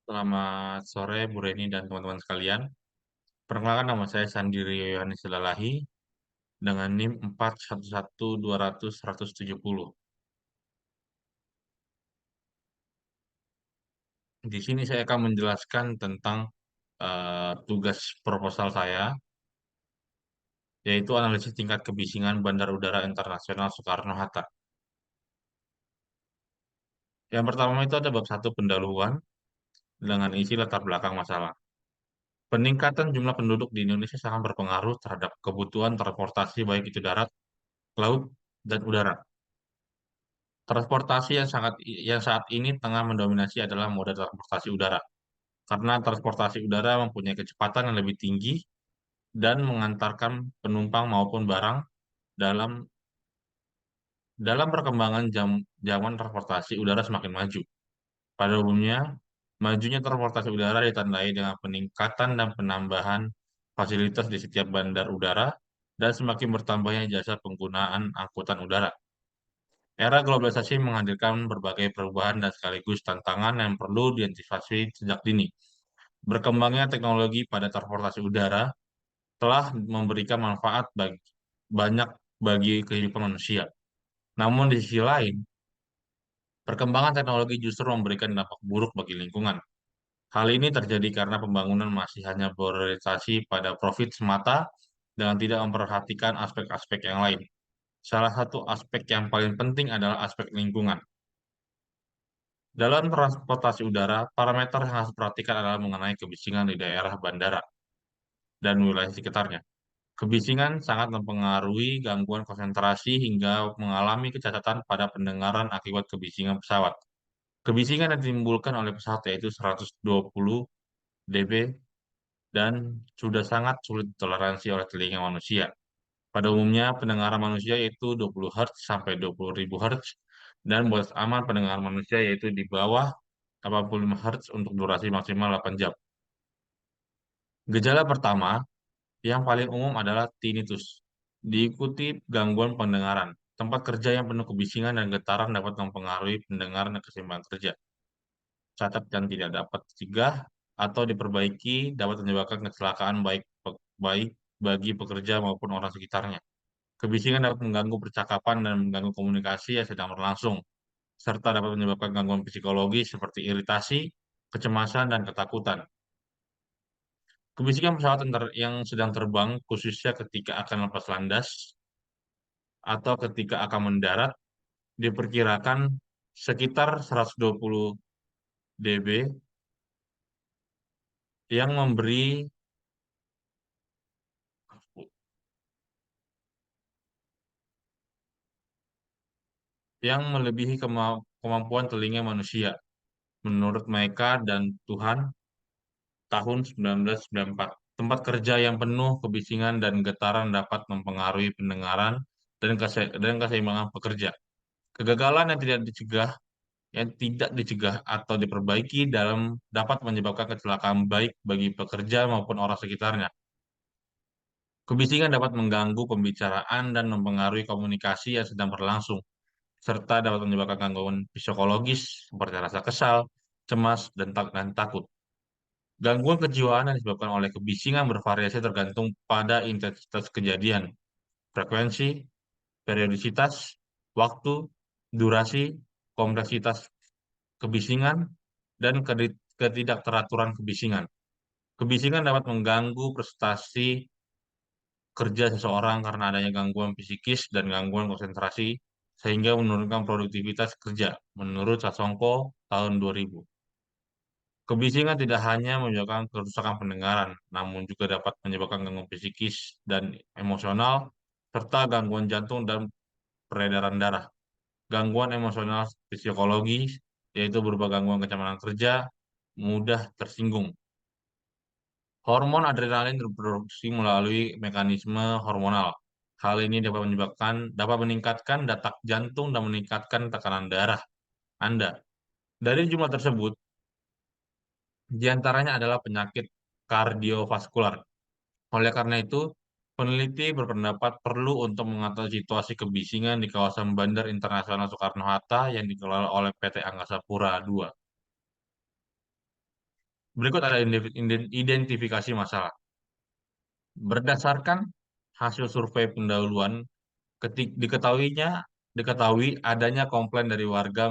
Selamat sore Bu Reni dan teman-teman sekalian. Perkenalkan nama saya Sandi Rio Yohanes Silalahi dengan NIM 411200-170. Di sini saya akan menjelaskan tentang tugas proposal saya, yaitu analisis tingkat kebisingan Bandar Udara Internasional Soekarno-Hatta. Yang pertama itu ada bab 1 pendahuluan dengan isi latar belakang masalah. Peningkatan jumlah penduduk di Indonesia sangat berpengaruh terhadap kebutuhan transportasi baik itu darat, laut, dan udara. Transportasi yang saat ini tengah mendominasi adalah moda transportasi udara. Karena transportasi udara mempunyai kecepatan yang lebih tinggi dan mengantarkan penumpang maupun barang dalam dalam perkembangan zaman transportasi udara semakin maju. Pada umumnya, majunya transportasi udara ditandai dengan peningkatan dan penambahan fasilitas di setiap bandar udara dan semakin bertambahnya jasa penggunaan angkutan udara. Era globalisasi menghadirkan berbagai perubahan dan sekaligus tantangan yang perlu diantisipasi sejak dini. Berkembangnya teknologi pada transportasi udara telah memberikan manfaat banyak bagi kehidupan manusia. Namun di sisi lain, perkembangan teknologi justru memberikan dampak buruk bagi lingkungan. Hal ini terjadi karena pembangunan masih hanya berorientasi pada profit semata dengan tidak memperhatikan aspek-aspek yang lain. Salah satu aspek yang paling penting adalah aspek lingkungan. Dalam transportasi udara, parameter yang harus diperhatikan adalah mengenai kebisingan di daerah bandara dan wilayah sekitarnya. Kebisingan sangat mempengaruhi gangguan konsentrasi hingga mengalami kecacatan pada pendengaran akibat kebisingan pesawat. Kebisingan yang ditimbulkan oleh pesawat yaitu 120 dB dan sudah sangat sulit ditoleransi oleh telinga manusia. Pada umumnya, pendengaran manusia yaitu 20 Hz sampai 20.000 Hz dan batas aman pendengaran manusia yaitu di bawah 85 Hz untuk durasi maksimal 8 jam. Gejala pertama yang paling umum adalah tinnitus, diikuti gangguan pendengaran. Tempat kerja yang penuh kebisingan dan getaran dapat mempengaruhi pendengaran dan keseimbangan kerja. Cacat yang tidak dapat dicegah atau diperbaiki dapat menyebabkan kecelakaan baik bagi pekerja maupun orang sekitarnya. Kebisingan dapat mengganggu percakapan dan mengganggu komunikasi yang sedang berlangsung, serta dapat menyebabkan gangguan psikologis seperti iritasi, kecemasan, dan ketakutan. Kebisikan pesawat yang sedang terbang, khususnya ketika akan lepas landas atau ketika akan mendarat, diperkirakan sekitar 120 dB yang melebihi kemampuan telinga manusia. Menurut mereka dan Tuhan, tahun 1994. Tempat kerja yang penuh kebisingan dan getaran dapat mempengaruhi pendengaran dan keseimbangan pekerja. Kegagalan yang tidak dicegah atau diperbaiki dapat menyebabkan kecelakaan baik bagi pekerja maupun orang sekitarnya. Kebisingan dapat mengganggu pembicaraan dan mempengaruhi komunikasi yang sedang berlangsung, serta dapat menyebabkan gangguan psikologis seperti rasa kesal, cemas, dan takut. Gangguan kejiwaan yang disebabkan oleh kebisingan bervariasi tergantung pada intensitas kejadian, frekuensi, periodisitas, waktu, durasi, kompleksitas kebisingan, dan ketidakteraturan kebisingan. Kebisingan dapat mengganggu prestasi kerja seseorang karena adanya gangguan psikis dan gangguan konsentrasi, sehingga menurunkan produktivitas kerja, menurut Sasongko tahun 2000. Kebisingan tidak hanya menyebabkan kerusakan pendengaran, namun juga dapat menyebabkan gangguan psikis dan emosional, serta gangguan jantung dan peredaran darah. Gangguan emosional psikologis, yaitu berupa gangguan kenyamanan kerja, mudah tersinggung. Hormon adrenalin diproduksi melalui mekanisme hormonal. Hal ini dapat meningkatkan detak jantung dan meningkatkan tekanan darah Anda. Dari jumlah tersebut, di antaranya adalah penyakit kardiovaskular. Oleh karena itu, peneliti berpendapat perlu untuk mengatasi situasi kebisingan di kawasan Bandar Internasional Soekarno-Hatta yang dikelola oleh PT Angkasa Pura II. Berikut ada identifikasi masalah. Berdasarkan hasil survei pendahuluan, diketahui adanya komplain dari warga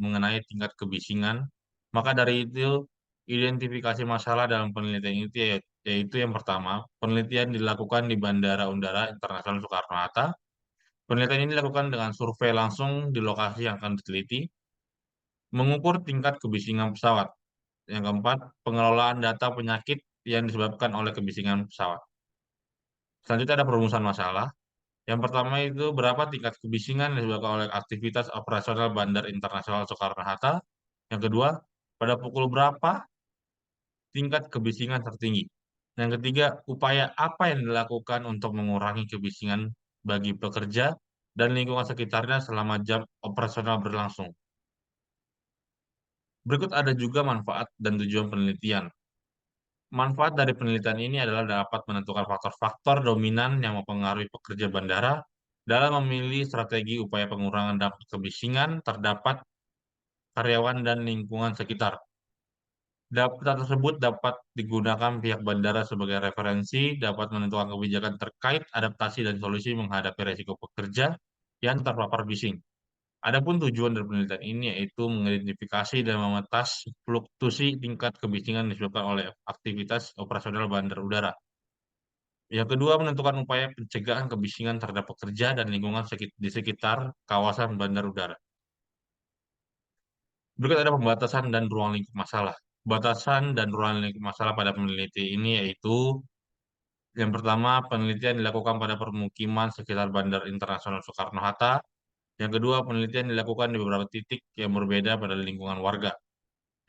mengenai tingkat kebisingan. Maka dari itu, identifikasi masalah dalam penelitian itu yaitu yang pertama, penelitian dilakukan di Bandara Udara Internasional Soekarno-Hatta. Penelitian ini dilakukan dengan survei langsung di lokasi yang akan diteliti, mengukur tingkat kebisingan pesawat. Yang keempat, pengelolaan data penyakit yang disebabkan oleh kebisingan pesawat. Selanjutnya ada perumusan masalah. Yang pertama itu berapa tingkat kebisingan yang disebabkan oleh aktivitas operasional Bandar Internasional Soekarno-Hatta. Yang kedua, pada pukul berapa tingkat kebisingan tertinggi. Yang ketiga, upaya apa yang dilakukan untuk mengurangi kebisingan bagi pekerja dan lingkungan sekitarnya selama jam operasional berlangsung. Berikut ada juga manfaat dan tujuan penelitian. Manfaat dari penelitian ini adalah dapat menentukan faktor-faktor dominan yang mempengaruhi pekerja bandara dalam memilih strategi upaya pengurangan dampak kebisingan terdapat karyawan dan lingkungan sekitar. Data tersebut dapat digunakan pihak bandara sebagai referensi, dapat menentukan kebijakan terkait adaptasi dan solusi menghadapi risiko pekerja yang terpapar bising. Adapun tujuan dari penelitian ini yaitu mengidentifikasi dan memetas fluktuasi tingkat kebisingan disebabkan oleh aktivitas operasional bandar udara. Yang kedua, menentukan upaya pencegahan kebisingan terhadap pekerja dan lingkungan di sekitar kawasan bandar udara. Berikut ada pembatasan dan ruang lingkup masalah. Batasan dan ruang lingkup masalah pada peneliti ini yaitu yang pertama, penelitian dilakukan pada permukiman sekitar Bandar Internasional Soekarno-Hatta. Yang kedua, penelitian dilakukan di beberapa titik yang berbeda pada lingkungan warga.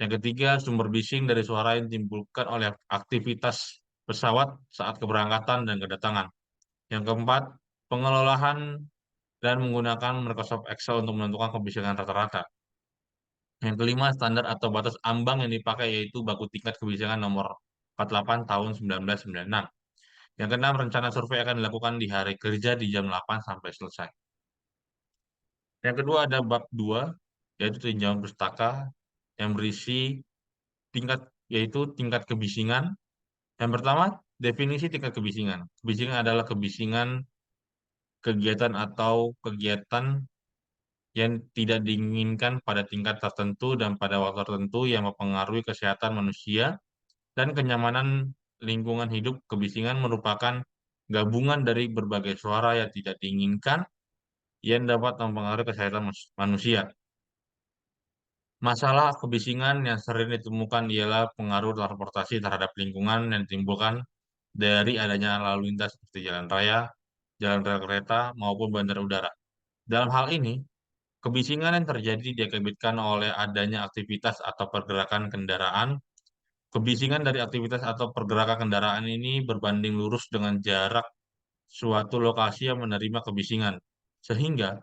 Yang ketiga, sumber bising dari suara yang ditimbulkan oleh aktivitas pesawat saat keberangkatan dan kedatangan. Yang keempat, pengelolaan dan menggunakan Microsoft Excel untuk menentukan kebisingan rata-rata. Yang kelima, standar atau batas ambang yang dipakai yaitu baku tingkat kebisingan nomor 48 tahun 1996. Yang keenam, rencana survei akan dilakukan di hari kerja di jam 8 sampai selesai. Yang kedua ada bab 2, yaitu tinjauan pustaka yang berisi tingkat yaitu tingkat kebisingan. Yang pertama, definisi tingkat kebisingan. Kebisingan adalah kebisingan kegiatan atau kegiatan yang tidak diinginkan pada tingkat tertentu dan pada waktu tertentu yang mempengaruhi kesehatan manusia dan kenyamanan lingkungan hidup. Kebisingan merupakan gabungan dari berbagai suara yang tidak diinginkan yang dapat mempengaruhi kesehatan manusia. Masalah kebisingan yang sering ditemukan ialah pengaruh transportasi terhadap lingkungan yang ditimbulkan dari adanya lalu lintas seperti jalan rel kereta, maupun bandar udara. Dalam hal ini, kebisingan yang terjadi diakibatkan oleh adanya aktivitas atau pergerakan kendaraan. Kebisingan dari aktivitas atau pergerakan kendaraan ini berbanding lurus dengan jarak suatu lokasi yang menerima kebisingan. Sehingga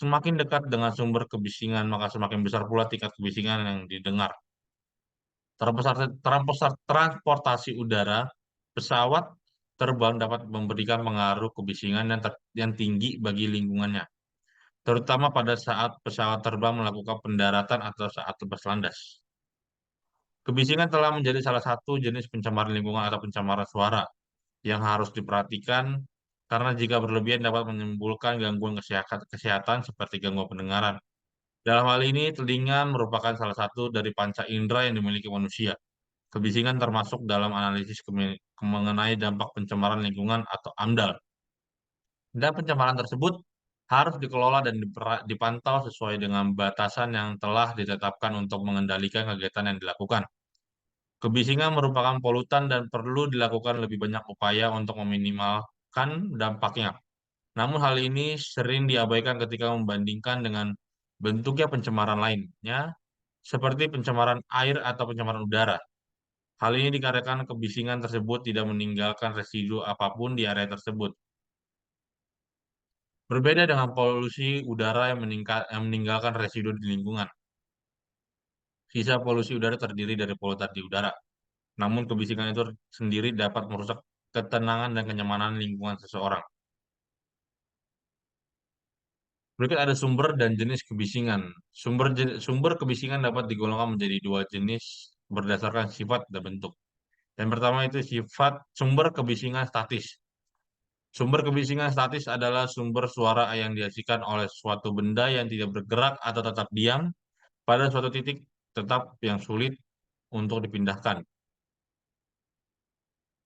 semakin dekat dengan sumber kebisingan, maka semakin besar pula tingkat kebisingan yang didengar. Transportasi udara, pesawat terbang dapat memberikan pengaruh kebisingan yang tinggi bagi lingkungannya, terutama pada saat pesawat terbang melakukan pendaratan atau saat lepas landas. Kebisingan telah menjadi salah satu jenis pencemaran lingkungan atau pencemaran suara yang harus diperhatikan karena jika berlebihan dapat menimbulkan gangguan kesehatan seperti gangguan pendengaran. Dalam hal ini, telinga merupakan salah satu dari panca indera yang dimiliki manusia. Kebisingan termasuk dalam analisis mengenai dampak pencemaran lingkungan atau AMDAL. Dan pencemaran tersebut harus dikelola dan dipantau sesuai dengan batasan yang telah ditetapkan untuk mengendalikan kegiatan yang dilakukan. Kebisingan merupakan polutan dan perlu dilakukan lebih banyak upaya untuk meminimalkan dampaknya. Namun hal ini sering diabaikan ketika membandingkan dengan bentuknya pencemaran lainnya, seperti pencemaran air atau pencemaran udara. Hal ini dikarenakan kebisingan tersebut tidak meninggalkan residu apapun di area tersebut. Berbeda dengan polusi udara yang meninggalkan residu di lingkungan. Sisa polusi udara terdiri dari polutan di udara. Namun kebisingan itu sendiri dapat merusak ketenangan dan kenyamanan lingkungan seseorang. Berikut ada sumber dan jenis kebisingan. Sumber kebisingan dapat digolongkan menjadi dua jenis. berdasarkan sifat dan bentuk. Yang pertama itu sifat sumber kebisingan statis. Sumber kebisingan statis adalah sumber suara yang dihasilkan oleh suatu benda yang tidak bergerak atau tetap diam pada suatu titik tetap yang sulit untuk dipindahkan.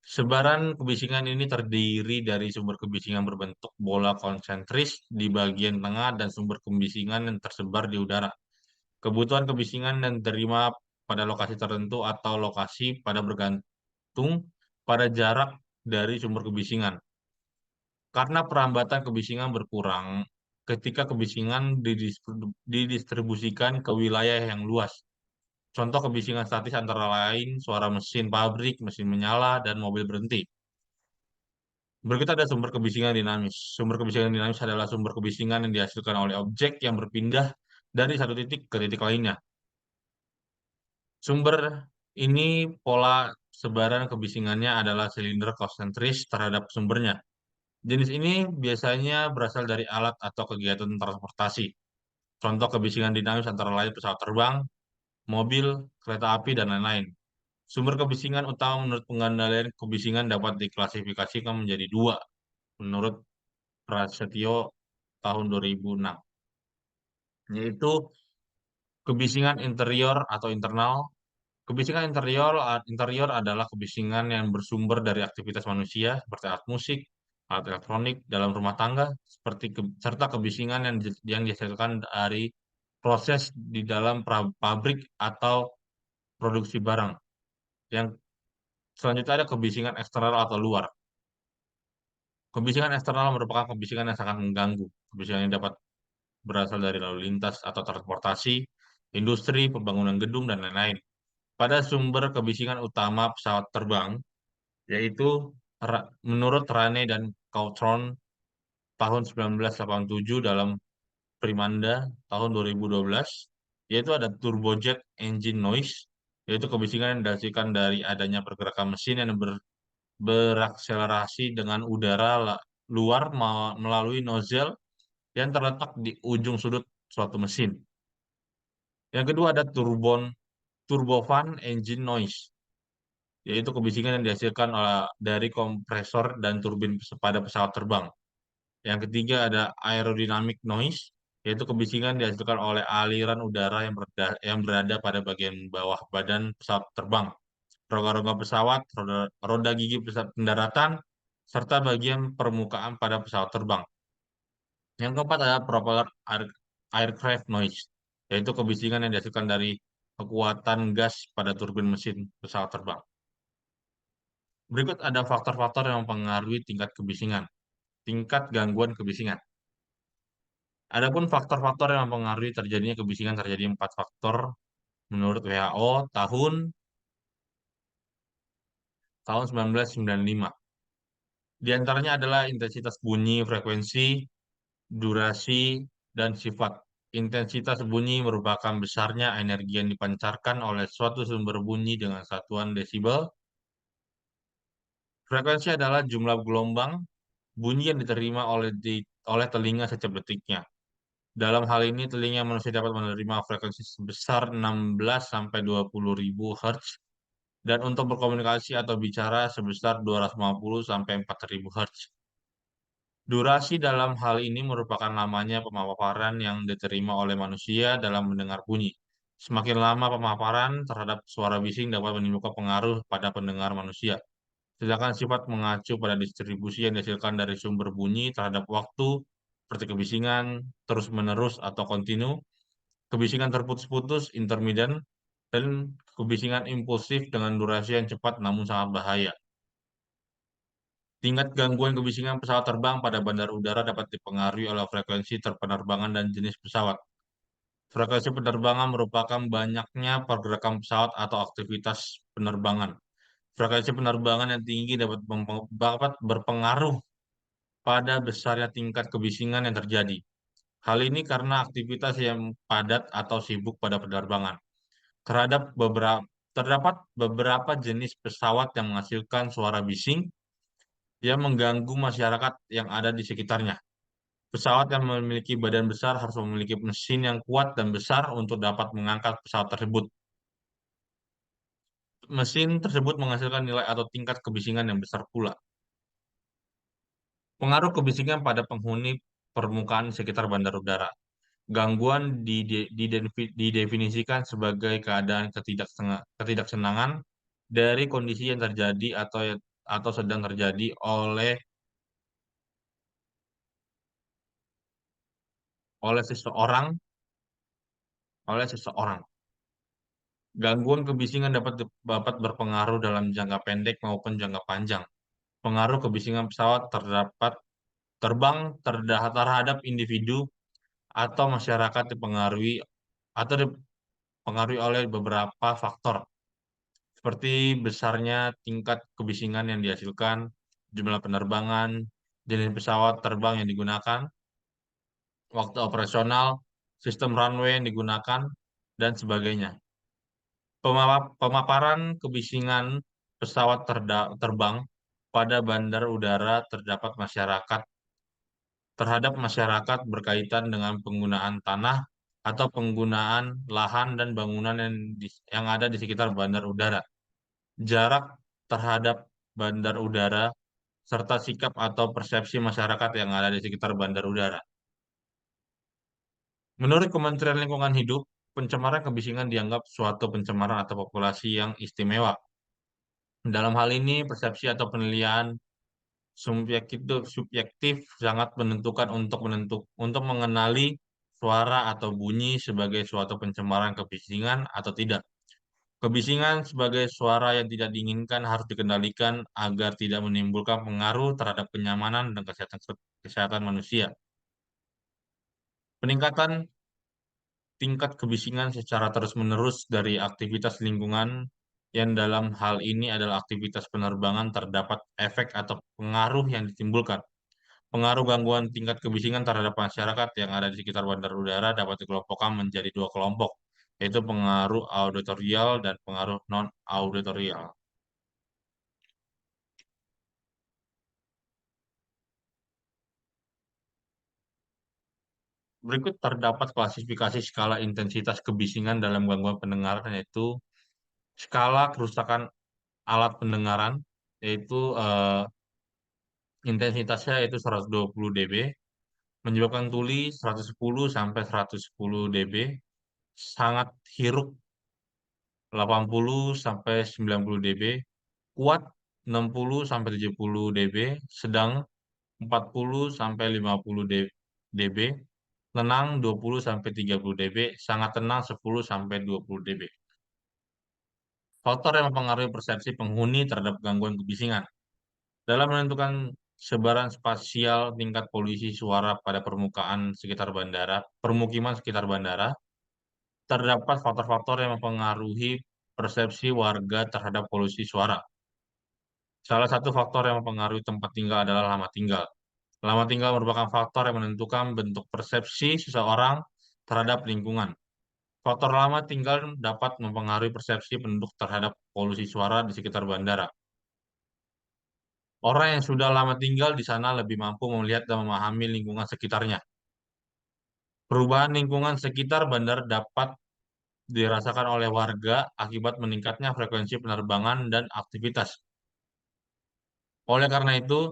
Sebaran kebisingan ini terdiri dari sumber kebisingan berbentuk bola konsentris di bagian tengah dan sumber kebisingan yang tersebar di udara. Kebutuhan kebisingan yang diterima pada lokasi tertentu atau lokasi pada bergantung pada jarak dari sumber kebisingan. Karena perambatan kebisingan berkurang ketika kebisingan didistribusikan ke wilayah yang luas. Contoh kebisingan statis antara lain suara mesin pabrik, mesin menyala, dan mobil berhenti. Berikut ada sumber kebisingan dinamis. Sumber kebisingan dinamis adalah sumber kebisingan yang dihasilkan oleh objek yang berpindah dari satu titik ke titik lainnya. Sumber ini pola sebaran kebisingannya adalah silinder konsentris terhadap sumbernya. Jenis ini biasanya berasal dari alat atau kegiatan transportasi. Contoh kebisingan dinamis antara lain pesawat terbang, mobil, kereta api, dan lain-lain. Sumber kebisingan utama menurut pengendalian kebisingan dapat diklasifikasikan menjadi dua menurut Prasetyo tahun 2006, yaitu kebisingan interior atau internal. Kebisingan interior adalah kebisingan yang bersumber dari aktivitas manusia seperti alat musik, alat elektronik dalam rumah tangga, serta kebisingan yang dihasilkan dari proses di dalam pabrik atau produksi barang. Yang selanjutnya ada kebisingan eksternal atau luar. Kebisingan eksternal merupakan kebisingan yang sangat mengganggu. Kebisingan yang dapat berasal dari lalu lintas atau transportasi, industri, pembangunan gedung, dan lain-lain. Pada sumber kebisingan utama pesawat terbang, yaitu menurut Rane dan Cautron tahun 1987 dalam Primanda tahun 2012, yaitu ada turbojet engine noise, yaitu kebisingan yang dihasilkan dari adanya pergerakan mesin yang berakselerasi dengan udara luar melalui nozzle yang terletak di ujung sudut suatu mesin. Yang kedua ada turbofan engine noise, yaitu kebisingan yang dihasilkan dari kompresor dan turbin pada pesawat terbang. Yang ketiga ada aerodynamic noise, yaitu kebisingan yang dihasilkan oleh aliran udara yang berada pada bagian bawah badan pesawat terbang, rongga-rongga pesawat, roda gigi pesawat pendaratan, serta bagian permukaan pada pesawat terbang. Yang keempat ada propeller aircraft noise, yaitu kebisingan yang dihasilkan dari kekuatan gas pada turbin mesin pesawat terbang. Berikut ada faktor-faktor yang mempengaruhi tingkat kebisingan. Tingkat gangguan kebisingan. Adapun faktor-faktor yang mempengaruhi terjadinya kebisingan terjadi 4 faktor menurut WHO tahun 1995. Di antaranya adalah intensitas bunyi, frekuensi, durasi, dan sifat. Intensitas bunyi merupakan besarnya energi yang dipancarkan oleh suatu sumber bunyi dengan satuan desibel. Frekuensi adalah jumlah gelombang bunyi yang diterima oleh telinga setiap detiknya. Dalam hal ini, telinga manusia dapat menerima frekuensi sebesar 16 sampai 20 ribu Hz dan untuk berkomunikasi atau bicara sebesar 250 sampai 4.000 Hz. Durasi dalam hal ini merupakan lamanya pemaparan yang diterima oleh manusia dalam mendengar bunyi. Semakin lama pemaparan terhadap suara bising dapat menimbulkan pengaruh pada pendengar manusia. Sedangkan sifat mengacu pada distribusi yang dihasilkan dari sumber bunyi terhadap waktu, seperti kebisingan terus-menerus atau kontinu, kebisingan terputus-putus, intermittent, dan kebisingan impulsif dengan durasi yang cepat namun sangat bahaya. Tingkat gangguan kebisingan pesawat terbang pada bandar udara dapat dipengaruhi oleh frekuensi penerbangan dan jenis pesawat. Frekuensi penerbangan merupakan banyaknya pergerakan pesawat atau aktivitas penerbangan. Frekuensi penerbangan yang tinggi dapat berpengaruh pada besarnya tingkat kebisingan yang terjadi. Hal ini karena aktivitas yang padat atau sibuk pada penerbangan. Terdapat beberapa jenis pesawat yang menghasilkan suara bising yang mengganggu masyarakat yang ada di sekitarnya. Pesawat yang memiliki badan besar harus memiliki mesin yang kuat dan besar untuk dapat mengangkat pesawat tersebut. Mesin tersebut menghasilkan nilai atau tingkat kebisingan yang besar pula. Pengaruh kebisingan pada penghuni permukaan sekitar bandar udara. Gangguan didefinisikan sebagai keadaan ketidaksenangan dari kondisi yang terjadi atau sedang terjadi oleh seseorang oleh seseorang. Gangguan kebisingan dapat berpengaruh dalam jangka pendek maupun jangka panjang. Pengaruh kebisingan pesawat terbang terhadap individu atau masyarakat dipengaruhi oleh beberapa faktor, seperti besarnya tingkat kebisingan yang dihasilkan, jumlah penerbangan, jenis pesawat terbang yang digunakan, waktu operasional, sistem runway yang digunakan, dan sebagainya. Pemaparan kebisingan pesawat terbang pada bandar udara terhadap masyarakat berkaitan dengan penggunaan tanah atau penggunaan lahan dan bangunan yang ada di sekitar bandar udara, jarak terhadap bandar udara, serta sikap atau persepsi masyarakat yang ada di sekitar bandar udara. Menurut Kementerian Lingkungan Hidup, pencemaran kebisingan dianggap suatu pencemaran atau populasi yang istimewa. Dalam hal ini, persepsi atau penilaian subjektif sangat menentukan untuk mengenali suara atau bunyi sebagai suatu pencemaran kebisingan atau tidak. Kebisingan sebagai suara yang tidak diinginkan harus dikendalikan agar tidak menimbulkan pengaruh terhadap kenyamanan dan kesehatan manusia. Peningkatan tingkat kebisingan secara terus-menerus dari aktivitas lingkungan yang dalam hal ini adalah aktivitas penerbangan terdapat efek atau pengaruh yang ditimbulkan. Pengaruh gangguan tingkat kebisingan terhadap masyarakat yang ada di sekitar bandar udara dapat dikelompokkan menjadi dua kelompok, yaitu pengaruh auditorial dan pengaruh non-auditorial. Berikut terdapat klasifikasi skala intensitas kebisingan dalam gangguan pendengaran, yaitu skala kerusakan alat pendengaran, yaitu intensitasnya yaitu 120 dB, menyebabkan tuli 110 sampai 110 dB, sangat hiruk 80 sampai 90 dB, kuat 60 sampai 70 dB, sedang 40 sampai 50 dB, tenang 20 sampai 30 dB, sangat tenang 10 sampai 20 dB. Faktor yang mempengaruhi persepsi penghuni terhadap gangguan kebisingan. Dalam menentukan sebaran spasial tingkat polusi suara pada permukiman sekitar bandara, terdapat faktor-faktor yang mempengaruhi persepsi warga terhadap polusi suara. Salah satu faktor yang mempengaruhi tempat tinggal adalah lama tinggal. Lama tinggal merupakan faktor yang menentukan bentuk persepsi seseorang terhadap lingkungan. Faktor lama tinggal dapat mempengaruhi persepsi penduduk terhadap polusi suara di sekitar bandara. Orang yang sudah lama tinggal di sana lebih mampu melihat dan memahami lingkungan sekitarnya. Perubahan lingkungan sekitar bandar dapat dirasakan oleh warga akibat meningkatnya frekuensi penerbangan dan aktivitas. Oleh karena itu,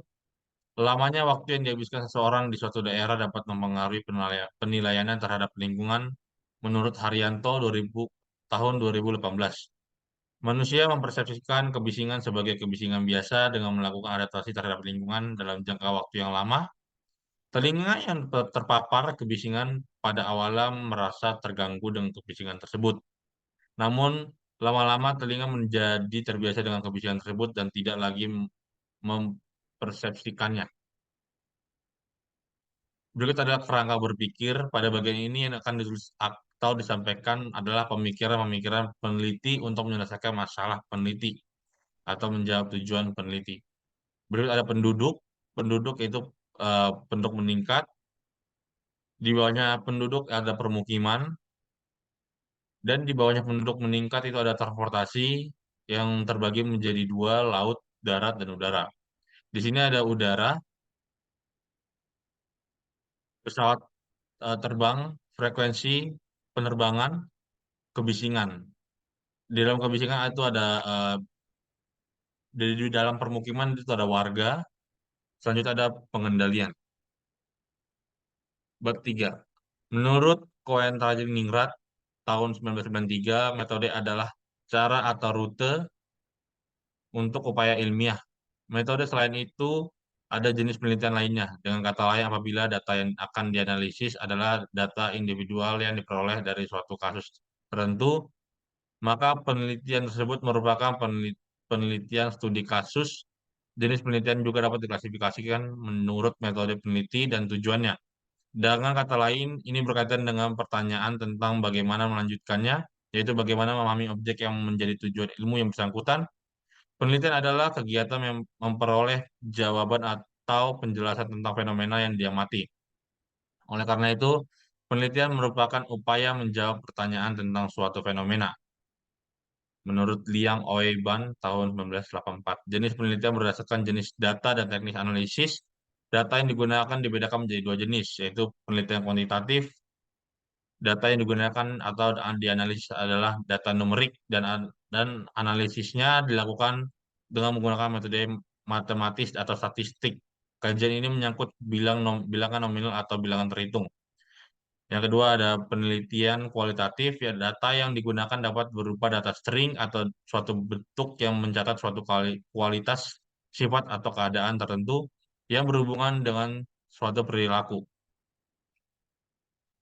lamanya waktu yang dihabiskan seseorang di suatu daerah dapat mempengaruhi penilaiannya terhadap lingkungan menurut Haryanto tahun 2018. Manusia mempersepsikan kebisingan sebagai kebisingan biasa dengan melakukan adaptasi terhadap lingkungan dalam jangka waktu yang lama. Telinga yang terpapar kebisingan pada awalnya merasa terganggu dengan kebisingan tersebut. Namun, lama-lama telinga menjadi terbiasa dengan kebisingan tersebut dan tidak lagi mempersepsikannya. Berikut adalah kerangka berpikir. Pada bagian ini yang akan ditulis atau disampaikan adalah pemikiran-pemikiran peneliti untuk menyelesaikan masalah peneliti atau menjawab tujuan peneliti. Berikut ada penduduk. Penduduk itu penduduk meningkat. Di bawahnya penduduk ada permukiman. Dan di bawahnya penduduk meningkat itu ada transportasi yang terbagi menjadi dua, laut, darat, dan udara. Di sini ada udara, pesawat terbang, frekuensi penerbangan, kebisingan. Di dalam kebisingan itu ada di dalam permukiman itu ada warga, selanjutnya ada pengendalian. Bab 3. Menurut Koen Ningrat tahun 1993, metode adalah cara atau rute untuk upaya ilmiah. Metode selain itu ada jenis penelitian lainnya. Dengan kata lain, apabila data yang akan dianalisis adalah data individual yang diperoleh dari suatu kasus tertentu, maka penelitian tersebut merupakan penelitian studi kasus. Jenis penelitian juga dapat diklasifikasikan menurut metode peneliti dan tujuannya. Dengan kata lain, ini berkaitan dengan pertanyaan tentang bagaimana melanjutkannya, yaitu bagaimana memahami objek yang menjadi tujuan ilmu yang bersangkutan. Penelitian adalah kegiatan yang memperoleh jawaban atau penjelasan tentang fenomena yang diamati. Oleh karena itu, penelitian merupakan upaya menjawab pertanyaan tentang suatu fenomena. Menurut Liang Oiban tahun 1984, jenis penelitian berdasarkan jenis data dan teknis analisis. Data yang digunakan dibedakan menjadi dua jenis, yaitu penelitian kuantitatif. Data yang digunakan atau dianalisis adalah data numerik dan analisisnya dilakukan dengan menggunakan metode matematis atau statistik. Kajian ini menyangkut bilangan nominal atau bilangan terhitung. Yang kedua ada penelitian kualitatif, ya data yang digunakan dapat berupa data string atau suatu bentuk yang mencatat suatu kualitas, sifat atau keadaan tertentu yang berhubungan dengan suatu perilaku.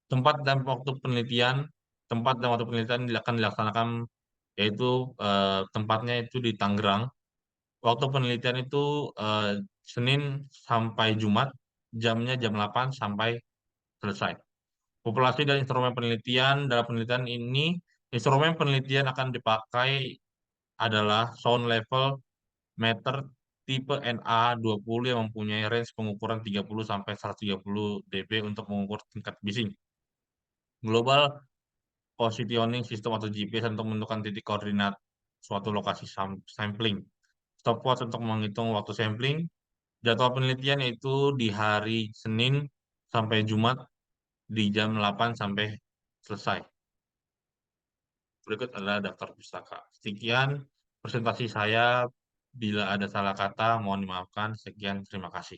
Tempat dan waktu penelitian, tempat dan waktu penelitian akan dilaksanakan yaitu tempatnya itu di Tangerang. Waktu penelitian itu eh, Senin sampai Jumat, jamnya jam 8 sampai selesai. Populasi dan instrumen penelitian dalam penelitian ini, instrumen penelitian akan dipakai adalah sound level meter tipe NA20 yang mempunyai range pengukuran 30 sampai 130 dB untuk mengukur tingkat bising. Global Positioning System atau GPS untuk menentukan titik koordinat suatu lokasi sampling. Stopwatch untuk menghitung waktu sampling. Jadwal penelitian yaitu di hari Senin sampai Jumat di jam 8 sampai selesai. Berikut adalah daftar pustaka. Sekian presentasi saya. Bila ada salah kata, mohon dimaafkan. Sekian, terima kasih.